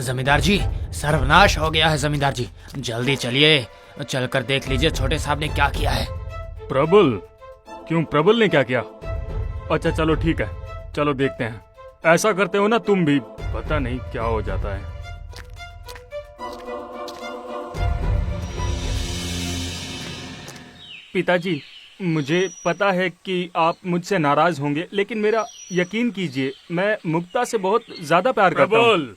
जमींदार जी, सर्वनाश हो गया है जमींदार जी। जल्दी चलिए, चलकर देख लीजिए छोटे साहब ने क्या किया है। प्रबल? क्यों, प्रबल ने क्या किया? अच्छा चलो ठीक है, चलो देखते हैं। ऐसा करते हो ना तुम भी, पता नहीं क्या हो जाता है। पिताजी, मुझे पता है कि आप मुझसे नाराज होंगे, लेकिन मेरा यकीन कीजिए, मैं मुक्ता से बहुत ज्यादा प्यार करता हूँ।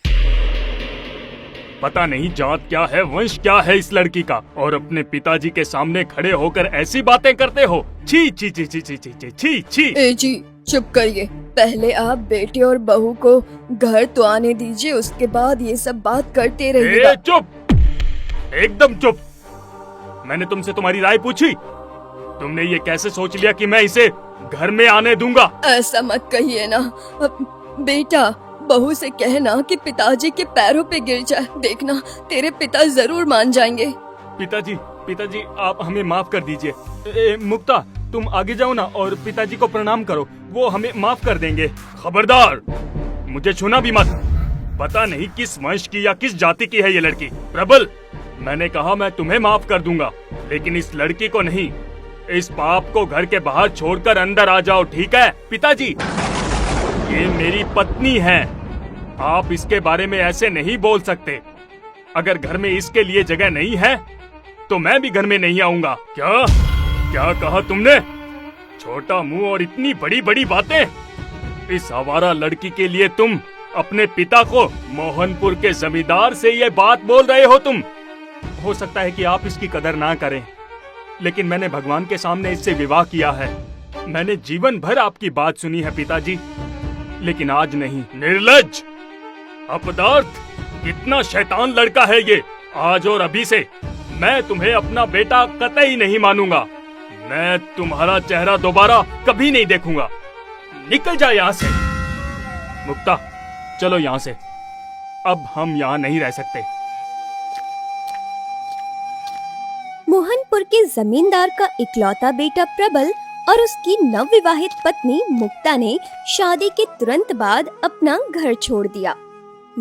पता नहीं जात क्या है, वंश क्या है इस लड़की का, और अपने पिताजी के सामने खड़े होकर ऐसी बातें करते हो। छी छी छी छी छी छी छी छी। ए जी चुप करिए, पहले आप बेटे और बहू को घर तो आने दीजिए, उसके बाद ये सब बात करते रहिएगा। चुप, एकदम चुप। मैंने तुमसे तुम्हारी राय पूछी? तुमने ये कैसे सोच लिया कि मैं इसे घर में आने दूंगा? ऐसा मत कहिए ना बेटा, बहू से कहना कि पिताजी के पैरों पे गिर जाए, देखना तेरे पिता जरूर मान जाएंगे। पिताजी, पिताजी आप हमें माफ कर दीजिए। मुक्ता, तुम आगे जाओ ना और पिताजी को प्रणाम करो, वो हमें माफ कर देंगे। खबरदार, मुझे छूना भी मत। पता नहीं किस वंश की या किस जाति की है ये लड़की। प्रबल, मैंने कहा मैं तुम्हें माफ कर दूंगा, लेकिन इस लड़की को नहीं। इस पाप को घर के बाहर छोड़कर अंदर आ जाओ, ठीक है? पिताजी, ये मेरी पत्नी है, आप इसके बारे में ऐसे नहीं बोल सकते। अगर घर में इसके लिए जगह नहीं है तो मैं भी घर में नहीं आऊंगा। क्या क्या कहा तुमने? छोटा मुंह और इतनी बड़ी बड़ी बातें। इस आवारा लड़की के लिए तुम अपने पिता को, मोहनपुर के जमींदार से ये बात बोल रहे हो तुम? हो सकता है कि आप इसकी कदर ना करें, लेकिन मैंने भगवान के सामने इससे विवाह किया है। मैंने जीवन भर आपकी बात सुनी है पिताजी, लेकिन आज नहीं। निर्लज्ज, अपदार्थ, कितना शैतान लड़का है ये। आज और अभी से मैं तुम्हें अपना बेटा कतई नहीं मानूंगा। मैं तुम्हारा चेहरा दोबारा कभी नहीं देखूंगा। निकल जा यहाँ से। मुक्ता, चलो यहाँ से, अब हम यहाँ नहीं रह सकते। मोहनपुर के जमींदार का इकलौता बेटा प्रबल और उसकी नवविवाहित पत्नी मुक्ता ने शादी के तुरंत बाद अपना घर छोड़ दिया।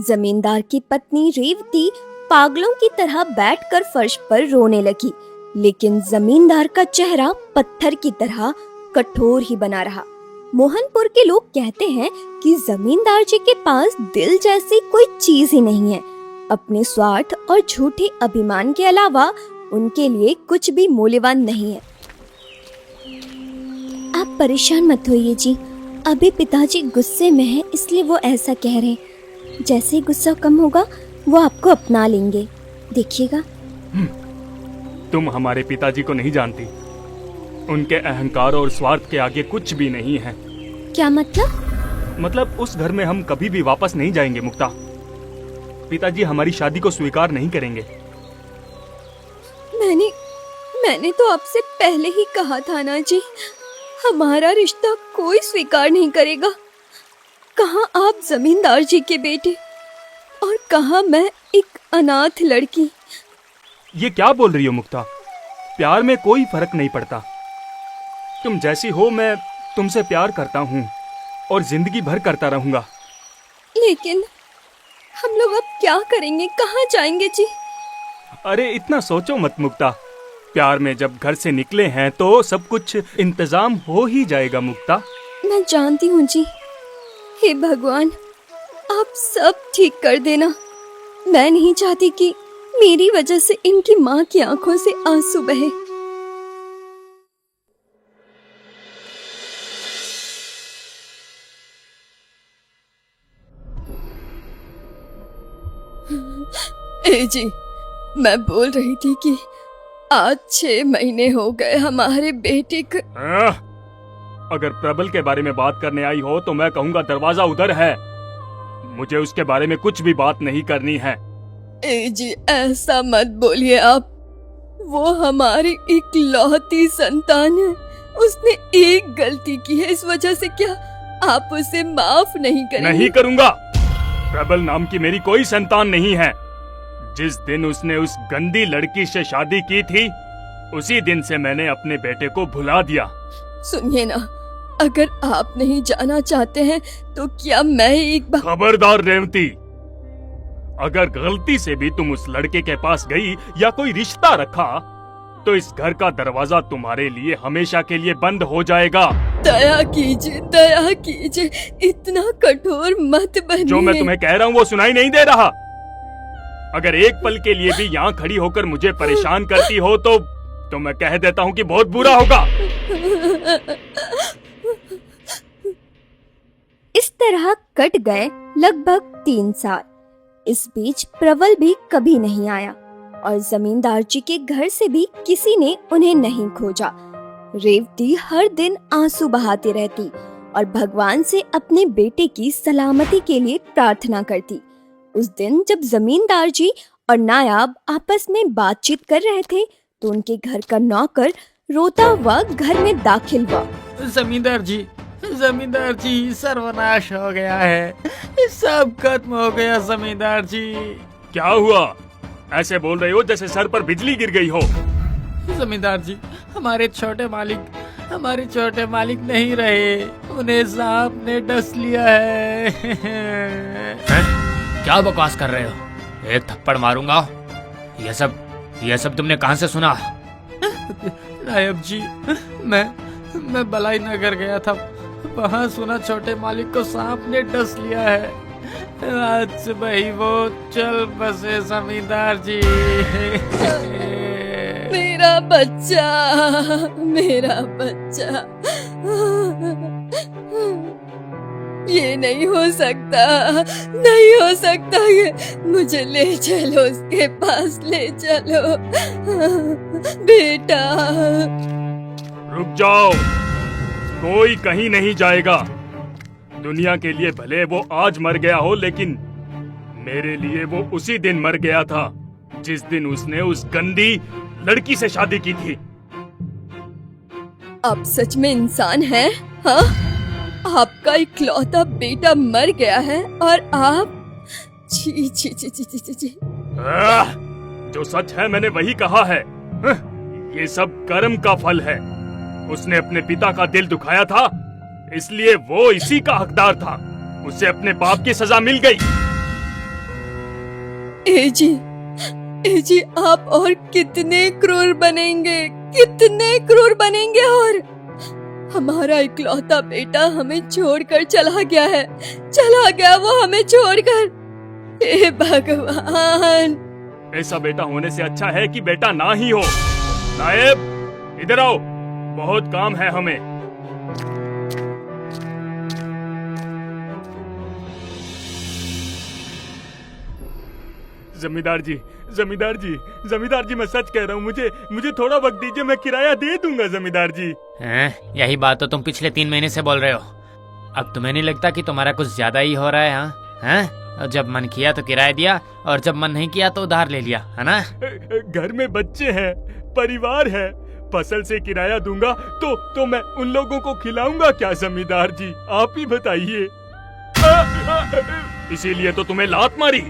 जमींदार की पत्नी रेवती पागलों की तरह बैठकर फर्श पर रोने लगी, लेकिन जमींदार का चेहरा पत्थर की तरह कठोर ही बना रहा। मोहनपुर के लोग कहते हैं कि जमींदार जी के पास दिल जैसी कोई चीज ही नहीं है। अपने स्वार्थ और झूठे अभिमान के अलावा उनके लिए कुछ भी मूल्यवान नहीं है। आप परेशान मत होइए जी, अभी पिताजी गुस्से में हैं, इसलिए वो ऐसा कह रहे हैं। जैसे ही गुस्सा कम होगा वो आपको अपना लेंगे, देखिएगा। तुम हमारे पिताजी को नहीं जानती, उनके अहंकार और स्वार्थ के आगे कुछ भी नहीं है। क्या मतलब? मतलब उस घर में हम कभी भी वापस नहीं जाएंगे मुक्ता। पिताजी हमारी शादी को स्वीकार नहीं करेंगे। मैंने तो आपसे पहले ही कहा था ना जी, हमारा रिश्ता कोई स्वीकार नहीं करेगा। कहाँ आप जमींदार जी के बेटे और कहाँ मैं एक अनाथ लड़की। ये क्या बोल रही हो मुक्ता? प्यार में कोई फर्क नहीं पड़ता। तुम जैसी हो, मैं तुमसे प्यार करता हूँ और जिंदगी भर करता रहूंगा। लेकिन हम लोग अब क्या करेंगे, कहाँ जाएंगे जी? अरे इतना सोचो मत मुक्ता, प्यार में जब घर से निकले हैं तो सब कुछ इंतजाम हो ही जाएगा मुक्ता। मैं जानती हूँ जी, हे भगवान आप सब ठीक कर देना। मैं नहीं चाहती कि मेरी वजह से इनकी माँ की आंखों से आंसू बहे। ए जी, मैं बोल रही थी कि आज 6 महीने हो गए हमारे बेटे को। अगर प्रबल के बारे में बात करने आई हो तो मैं कहूँगा दरवाजा उधर है। मुझे उसके बारे में कुछ भी बात नहीं करनी है। ए जी ऐसा मत बोलिए आप, वो हमारी इकलौती संतान है। उसने एक गलती की है, इस वजह से क्या आप उसे माफ नहीं करेंगे? नहीं करूँगा। प्रबल नाम की मेरी कोई संतान नहीं है। जिस दिन उसने उस गंदी लड़की से शादी की थी, उसी दिन से मैंने अपने बेटे को भुला दिया। सुनिए ना, अगर आप नहीं जाना चाहते हैं तो क्या मैं एक बार। खबरदार रेवती, अगर गलती से भी तुम उस लड़के के पास गई या कोई रिश्ता रखा तो इस घर का दरवाजा तुम्हारे लिए हमेशा के लिए बंद हो जाएगा। दया कीजिए, इतना कठोर मत बनिए। जो मैं तुम्हें कह रहा हूँ वो सुनाई नहीं दे रहा। अगर एक पल के लिए भी यहाँ खड़ी होकर मुझे परेशान करती हो तो मैं कह देता हूँ कि बहुत बुरा होगा। इस तरह कट गए लगभग 3 साल। इस बीच प्रबल भी कभी नहीं आया और जमींदार जी के घर से भी किसी ने उन्हें नहीं खोजा। रेवती हर दिन आंसू बहाती रहती और भगवान से अपने बेटे की सलामती के लिए प्रार्थना करती। उस दिन जब जमींदार जी और नायाब आपस में बातचीत कर रहे थे तो उनके घर का नौकर रोता हुआ घर में दाखिल हुआ। जमींदार जी सर्वनाश हो गया है, सब खत्म हो गया जमींदार जी। क्या हुआ? ऐसे बोल रहे हो जैसे सर पर बिजली गिर गई हो। जमींदार जी, हमारे छोटे मालिक नहीं रहे, उन्हें सांप ने डस लिया है। क्या बकवास कर रहे हो? एक थप्पड़ मारूंगा। ये सब तुमने कहां से सुना? नायब जी, मैं बलाई नगर गया था, वहाँ सुना छोटे मालिक को सांप ने डस लिया है। आज सुबह ही वो चल बसे जमींदार जी। मेरा बच्चा ये नहीं हो सकता ये। मुझे ले चलो, उसके पास ले चलो बेटा। रुक जाओ, कोई कहीं नहीं जाएगा। दुनिया के लिए भले वो आज मर गया हो, लेकिन मेरे लिए वो उसी दिन मर गया था जिस दिन उसने उस गंदी लड़की से शादी की थी। आप सच में इंसान हैं? हाँ, आपका इकलौता बेटा मर गया है और आप जी। जो सच है मैंने वही कहा है। ये सब कर्म का फल है। उसने अपने पिता का दिल दुखाया था, इसलिए वो इसी का हकदार था। उसे अपने पाप की सजा मिल गई। ए जी, आप और कितने क्रूर बनेंगे और हमारा इकलौता बेटा हमें छोड़कर चला गया वो हमें छोड़कर। हे भगवान, ऐसा बेटा होने से अच्छा है कि बेटा ना ही हो। नायब, इधर आओ, बहुत काम है हमें। जमींदार जी मैं सच कह रहा हूँ, मुझे थोड़ा वक्त दीजिए, मैं किराया दे दूंगा जमींदार जी। यही बात तो तुम पिछले 3 महीने से बोल रहे हो। अब तुम्हें नहीं लगता कि तुम्हारा कुछ ज्यादा ही हो रहा है? हाँ, जब मन किया तो किराया दिया और जब मन नहीं किया तो उधार ले लिया, है ना? घर में बच्चे हैं, परिवार है, फसल से किराया दूंगा तो मैं उन लोगों को खिलाऊंगा क्या जमींदार जी? आप ही बताइए। इसीलिए तो तुम्हें लात मारी।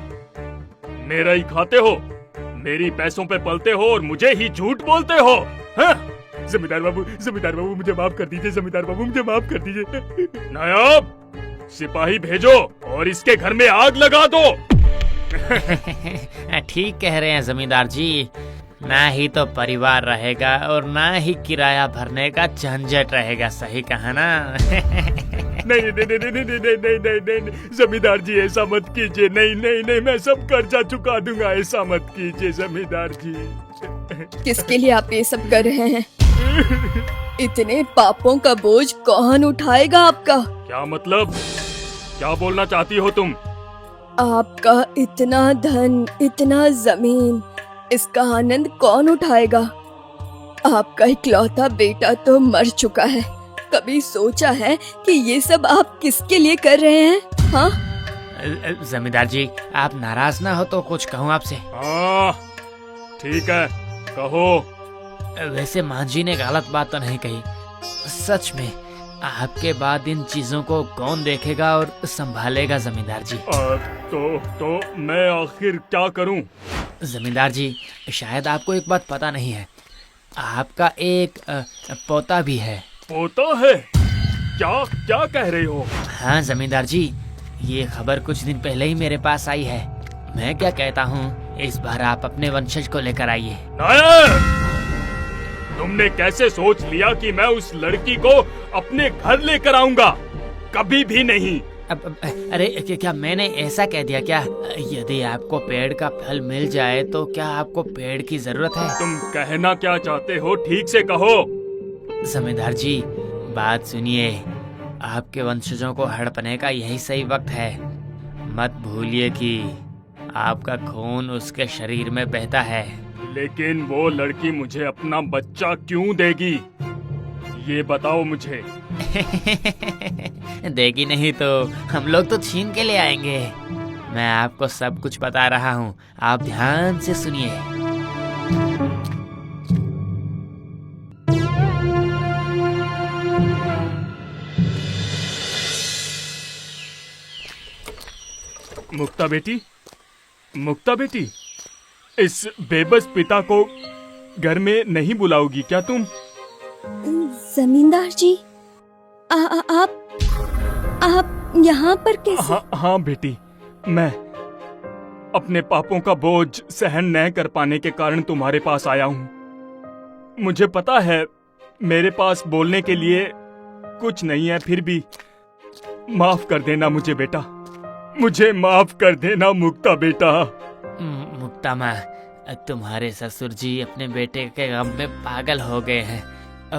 मेरा ही खाते हो, मेरी पैसों पे पलते हो और मुझे ही झूठ बोलते हो। हाँ? जमींदार बाबू मुझे माफ कर दीजिए। जमींदार बाबू मुझे माफ कर दीजिए। नायब, सिपाही भेजो और इसके घर में आग लगा दो। ठीक कह रहे हैं जमींदार जी, ना ही तो परिवार रहेगा और ना ही किराया भरने का झंझट रहेगा। सही कहा ना? नहीं, जमींदार जी ऐसा मत कीजिए। नहीं, मैं सब कर्जा चुका दूंगा। ऐसा मत कीजिए जमींदार जी। किसके लिए आप ये सब कर रहे हैं? इतने पापों का बोझ कौन उठाएगा आपका? क्या मतलब? क्या बोलना चाहती हो तुम? आपका इतना धन, इतना जमीन, इसका आनंद कौन उठाएगा? आपका इकलौता बेटा तो मर चुका है। कभी सोचा है कि ये सब आप किसके लिए कर रहे हैं? हाँ? जमींदार जी, आप नाराज ना हो तो कुछ कहूँ आपसे? हाँ, ठीक है, कहो। वैसे माँ जी ने गलत बात तो नहीं कही। सच में आपके बाद इन चीजों को कौन देखेगा और संभालेगा जमींदार जी? तो मैं आखिर क्या करूं? जमींदार जी, शायद आपको एक बात पता नहीं है, आपका एक पोता भी है। पोता है? क्या कह रहे हो? हाँ जमींदार जी, ये खबर कुछ दिन पहले ही मेरे पास आई है। मैं क्या कहता हूँ, इस बार आप अपने वंशज को लेकर आइए। नायक, तुमने कैसे सोच लिया कि मैं उस लड़की को अपने घर लेकर आऊंगा? कभी भी नहीं। अरे क्या मैंने ऐसा कह दिया क्या? यदि आपको पेड़ का फल मिल जाए तो क्या आपको पेड़ की जरूरत है? तुम कहना क्या चाहते हो, ठीक से कहो। जमींदार जी, बात सुनिए। आपके वंशजों को हड़पने का यही सही वक्त है। मत भूलिए कि आपका खून उसके शरीर में बहता है। लेकिन वो लड़की मुझे अपना बच्चा क्यों देगी, ये बताओ मुझे। देगी नहीं तो हम लोग तो छीन के ले आएंगे। मैं आपको सब कुछ बता रहा हूँ, आप ध्यान से सुनिए। मुक्ता बेटी, मुक्ता बेटी, इस बेबस पिता को घर में नहीं बुलाओगी क्या तुम? जमींदार जी, आप यहाँ पर कैसे? हाँ बेटी, मैं अपने पापों का बोझ सहन न कर पाने के कारण तुम्हारे पास आया हूँ। मुझे पता है मेरे पास बोलने के लिए कुछ नहीं है, फिर भी माफ कर देना मुझे बेटा, मुझे माफ कर देना मुक्ता बेटा। मुक्ता माँ, तुम्हारे ससुर जी अपने बेटे के गम में पागल हो गए हैं।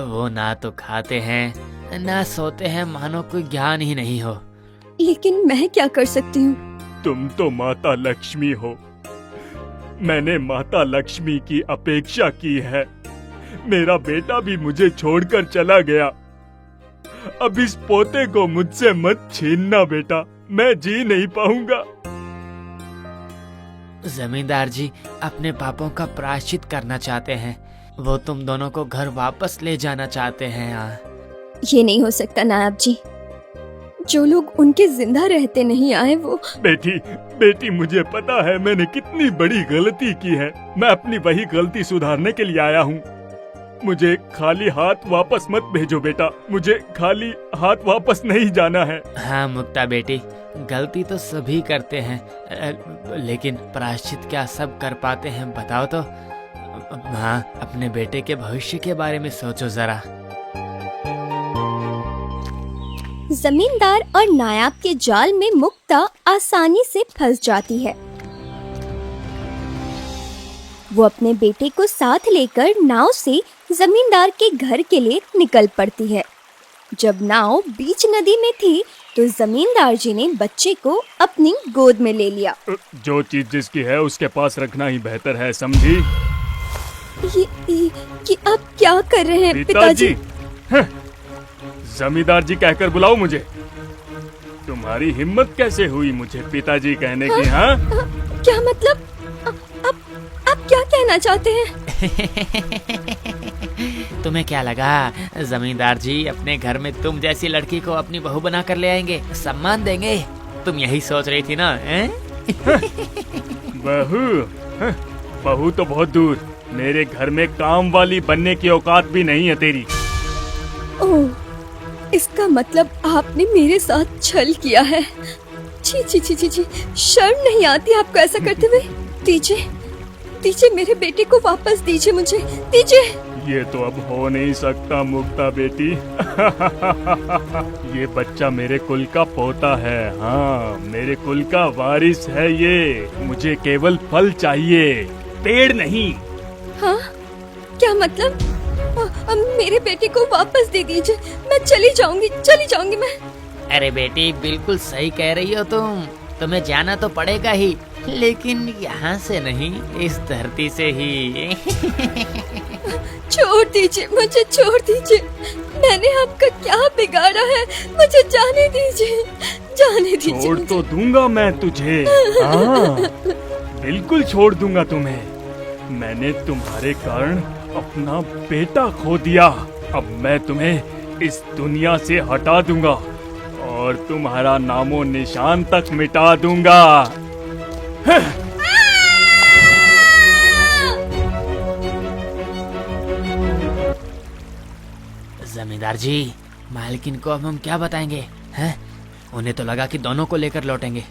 वो ना तो खाते हैं ना सोते हैं, मानो कोई ज्ञान ही नहीं हो। लेकिन मैं क्या कर सकती हूँ? तुम तो माता लक्ष्मी हो, मैंने माता लक्ष्मी की अपेक्षा की है। मेरा बेटा भी मुझे छोड़कर चला गया, अब इस पोते को मुझसे मत छीनना बेटा, मैं जी नहीं पाऊंगा। जमींदार जी अपने पापों का प्रायश्चित करना चाहते हैं, वो तुम दोनों को घर वापस ले जाना चाहते हैं। ये नहीं हो सकता नायब जी, जो लोग उनके जिंदा रहते नहीं आए वो। बेटी मुझे पता है मैंने कितनी बड़ी गलती की है, मैं अपनी वही गलती सुधारने के लिए आया हूँ। मुझे खाली हाथ वापस मत भेजो बेटा, मुझे खाली हाथ वापस नहीं जाना है। हाँ मुक्ता बेटी, गलती तो सभी करते हैं, लेकिन प्रायश्चित क्या सब कर पाते हैं बताओ तो? हाँ, अपने बेटे के भविष्य के बारे में सोचो जरा। जमींदार और नायाब के जाल में मुक्ता आसानी से फंस जाती है। वो अपने बेटे को साथ लेकर नाव से जमींदार के घर के लिए निकल पड़ती है। जब नाव बीच नदी में थी तो जमींदार जी ने बच्चे को अपनी गोद में ले लिया। जो चीज जिसकी है उसके पास रखना ही बेहतर है, समझी? ये आप क्या कर रहे हैं पिताजी? जमींदार जी कहकर बुलाओ मुझे। तुम्हारी हिम्मत कैसे हुई मुझे पिताजी कहने की? हाँ, क्या मतलब? आप क्या कहना चाहते हैं? तुम्हें क्या लगा जमींदार जी अपने घर में तुम जैसी लड़की को अपनी बहू बना कर ले आएंगे, सम्मान देंगे? तुम यही सोच रही थी ना? बहू तो बहुत दूर, मेरे घर में काम वाली बनने की औकात भी नहीं है तेरी। ओह, इसका मतलब आपने मेरे साथ छल किया है। छी छी छी छी छी, शर्म नहीं आती आपको ऐसा करते हुए? दीजिए मेरे बेटे को वापस दीजिए, मुझे दीजिए। ये तो अब हो नहीं सकता मुक्ता बेटी। ये बच्चा मेरे कुल का पोता है, हाँ मेरे कुल का वारिस है ये। मुझे केवल फल चाहिए, पेड़ नहीं। हाँ, क्या मतलब? मेरे बेटे को वापस दे दीजिए, मैं चली जाऊंगी मैं। अरे बेटी, बिल्कुल सही कह रही हो तुम, तुम्हें जाना तो पड़ेगा ही, लेकिन यहाँ से नहीं, इस धरती से ही। छोड़ दीजिए, मुझे छोड़ दीजिए, मैंने आपका क्या बिगाड़ा है? मुझे जाने दीजिए। छोड़ तो दूंगा मैं तुझे, हाँ बिल्कुल छोड़ दूंगा तुम्हें। मैंने तुम्हारे कारण अपना बेटा खो दिया, अब मैं तुम्हें इस दुनिया से हटा दूंगा और तुम्हारा नामो निशान तक मिटा दूंगा। जमींदार जी, मालकिन को अब हम क्या बताएंगे? हैं? उन्हें तो लगा कि दोनों को लेकर लौटेंगे।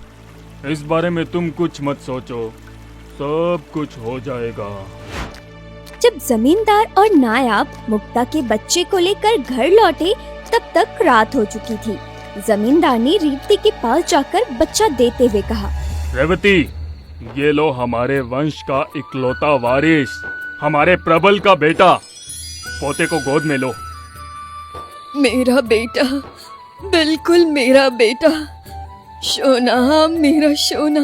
इस बारे में तुम कुछ मत सोचो, सब कुछ हो जाएगा। जब जमींदार और नायाब मुक्ता के बच्चे को लेकर घर लौटे तब तक रात हो चुकी थी। जमींदार ने रेवती के पास जाकर बच्चा देते हुए कहा, रेवती, ये लो हमारे वंश का इकलौता वारिस, हमारे प्रबल का बेटा, पोते को गोद में लो। मेरा बेटा, बिल्कुल मेरा बेटा, सोना, मेरा सोना।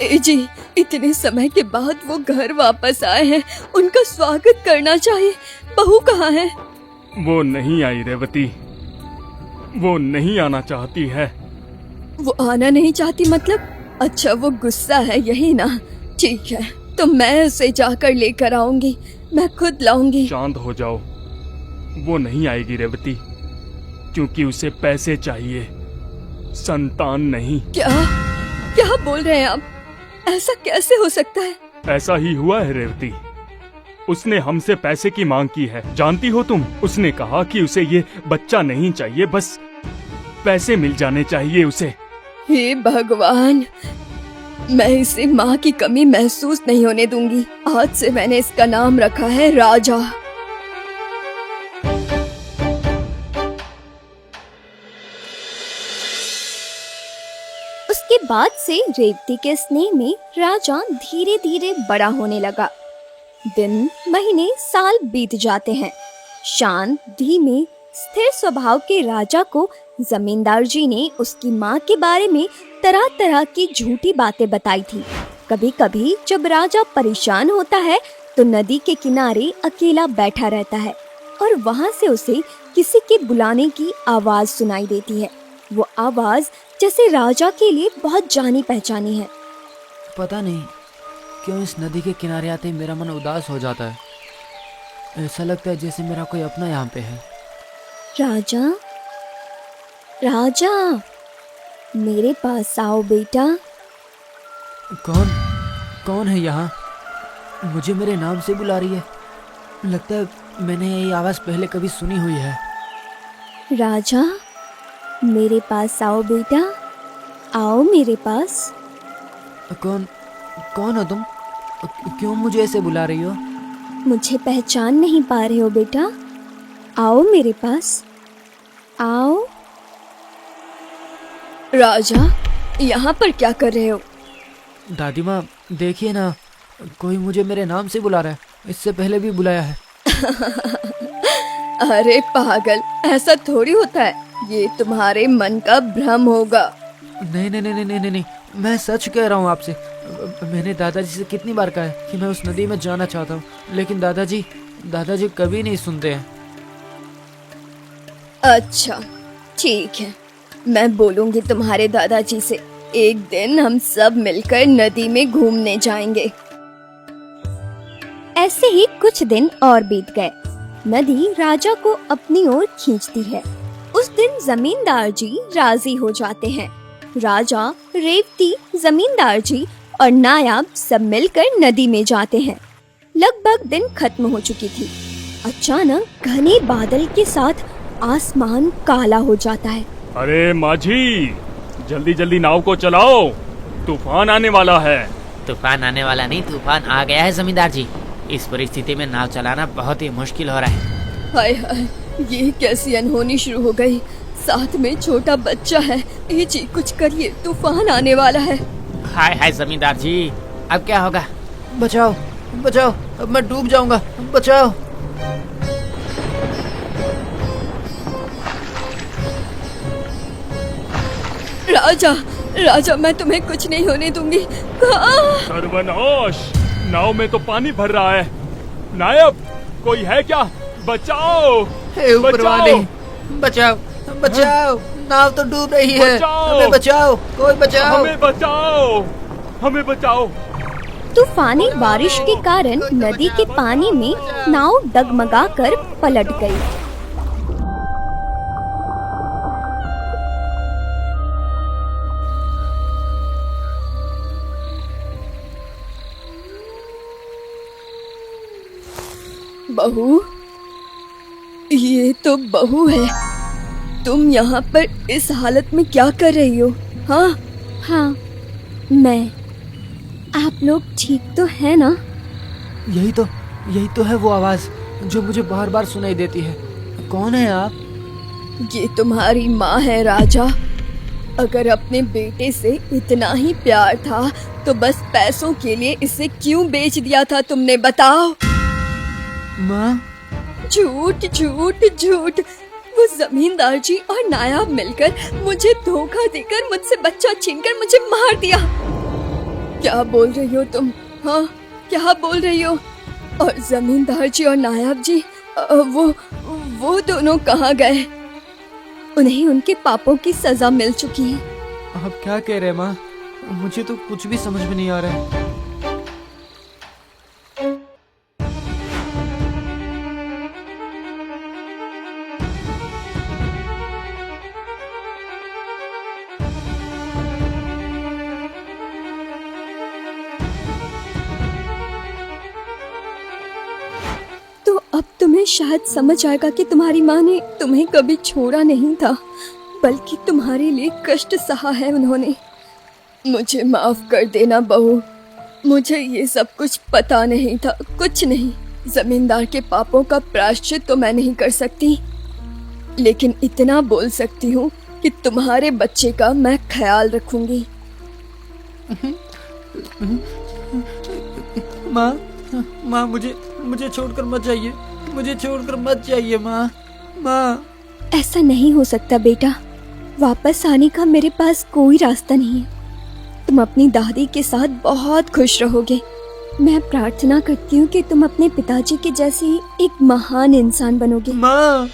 ए जी, इतने समय के बाद वो घर वापस आए हैं, उनका स्वागत करना चाहिए। बहू कहाँ है? वो नहीं आई रेवती, वो नहीं आना चाहती है। वो आना नहीं चाहती मतलब? अच्छा, वो गुस्सा है, यही ना? ठीक है, तो मैं उसे जाकर लेकर आऊंगी, मैं खुद लाऊंगी। शांत हो जाओ, वो नहीं आएगी रेवती, क्योंकि उसे पैसे चाहिए, संतान नहीं। क्या क्या बोल रहे हैं आप? ऐसा कैसे हो सकता है? ऐसा ही हुआ है रेवती, उसने हमसे पैसे की मांग की है, जानती हो तुम? उसने कहा कि उसे ये बच्चा नहीं चाहिए, बस पैसे मिल जाने चाहिए उसे। हे भगवान, मैं इसे माँ की कमी महसूस नहीं होने दूंगी। आज से मैंने इसका नाम रखा है राजा। उसके बाद से रेवती के स्नेह में राजा धीरे धीरे बड़ा होने लगा। दिन, महीने, साल बीत जाते हैं। शांत, धीमे, स्थिर स्वभाव के राजा को जमींदार जी ने उसकी माँ के बारे में तरह तरह की झूठी बातें बताई थी। कभी कभी जब राजा परेशान होता है तो नदी के किनारे अकेला बैठा रहता है और वहाँ से उसे किसी के बुलाने की आवाज सुनाई देती है। वो आवाज जैसे राजा के लिए बहुत जानी पहचानी है। पता नहीं क्यों इस नदी के किनारे आते ही मेरा मन उदास हो जाता है। ऐसा लगता है जैसे मेरा कोई अपना यहाँ पे है। राजा, राजा, मेरे पास आओ बेटा। कौन कौन है यहाँ? मुझे मेरे नाम से बुला रही है। लगता है मैंने ये आवाज़ पहले कभी सुनी हुई है। राजा, मेरे पास आओ बेटा, आओ मेरे पास। कौन कौन हो तुम? क्यों मुझे ऐसे बुला रही हो? मुझे पहचान नहीं पा रहे हो बेटा? आओ मेरे पास, आओ। राजा, यहाँ पर क्या कर रहे हो? दादी माँ, देखिए ना, कोई मुझे मेरे नाम से बुला रहा है। इससे पहले भी बुलाया है। अरे पागल, ऐसा थोड़ी होता है, ये तुम्हारे मन का भ्रम होगा। नहीं नहीं नहीं नहीं नहीं नहीं, मैं सच कह रहा हूँ आपसे। मैंने दादाजी से कितनी बार कहा है कि मैं उस नदी में जाना चाहता हूँ, लेकिन दादाजी कभी नहीं सुनते हैं। अच्छा, ठीक है, मैं बोलूंगी तुम्हारे दादाजी से। एक दिन हम सब मिलकर नदी में घूमने जाएंगे। ऐसे ही कुछ दिन और बीत गए। नदी राजा को अपनी ओर खींचती है। उस दिन जमींदार जी राजी हो जाते हैं। राजा, रेवती, जमींदार जी और नायाब सब मिलकर नदी में जाते हैं। लगभग दिन खत्म हो चुकी थी। अचानक घने बादल के साथ आसमान काला हो जाता है। अरे माझी, जल्दी जल्दी नाव को चलाओ, तूफान आने वाला है। तूफान आने वाला नहीं, तूफान आ गया है जमींदार जी। इस परिस्थिति में नाव चलाना बहुत ही मुश्किल हो रहा है। हाय हाय, ये कैसी अनहोनी शुरू हो गई। साथ में छोटा बच्चा है। ए जी, कुछ करिए, तूफान आने वाला है। हाय हाय जमींदार जी, अब क्या होगा? बचाओ बचाओ, अब मैं डूब जाऊंगा, बचाओ। राजा, राजा, मैं तुम्हें कुछ नहीं होने दूंगी। सर्वनाश, नाव में तो पानी भर रहा है। नायब, कोई है क्या? बचाओ, हे ऊपर वाले, बचाओ बचाओ, नाव तो डूब रही है। हमें बचाओ, कोई बचाओ, हमें बचाओ, हमें बचाओ। तूफानी बारिश के कारण नदी के पानी में नाव डगमगाकर पलट गई। बहू, ये तो बहू है। तुम यहाँ पर इस हालत में क्या कर रही हो? हाँ हाँ, मैं। आप लोग ठीक तो है ना? यही तो है वो आवाज जो मुझे बार बार सुनाई देती है। कौन है आप? ये तुम्हारी माँ है राजा। अगर अपने बेटे से इतना ही प्यार था तो बस पैसों के लिए इसे क्यों बेच दिया था तुमने, बताओ? माँ? झूठ झूठ झूठ। वो जमींदार जी और नायाब मिलकर मुझे धोखा देकर मुझसे बच्चा छीनकर मुझे मार दिया। क्या बोल रही हो तुम? हाँ, क्या बोल रही हो? और जमींदार जी और नायाब जी वो दोनों कहाँ गए? उन्हें उनके पापों की सजा मिल चुकी है। आप क्या कह रहे हैं माँ? मुझे तो कुछ भी समझ में नहीं आ रहा है। तो अब तुम्हें शायद समझ आएगा कि तुम्हारी माँ ने तुम्हें कभी छोड़ा नहीं था, बल्कि तुम्हारे लिए कष्ट सहा है उन्होंने। मुझे माफ कर देना बहू। मुझे ये सब कुछ पता नहीं था, कुछ नहीं। जमींदार के पापों का प्रायश्चित तो मैं नहीं कर सकती, लेकिन इतना बोल सकती हूँ कि तुम्हारे बच्चे का मैं ख्याल रखूंगी। माँ मुझे छोड़कर मत जाइए। मुझे छोड़कर मत जाइए माँ। ऐसा नहीं हो सकता बेटा। वापस आने का मेरे पास कोई रास्ता नहीं है। तुम अपनी दादी के साथ बहुत खुश रहोगे। मैं प्रार्थना करती हूँ कि तुम अपने पिताजी के जैसे एक महान इंसान बनोगे। माँ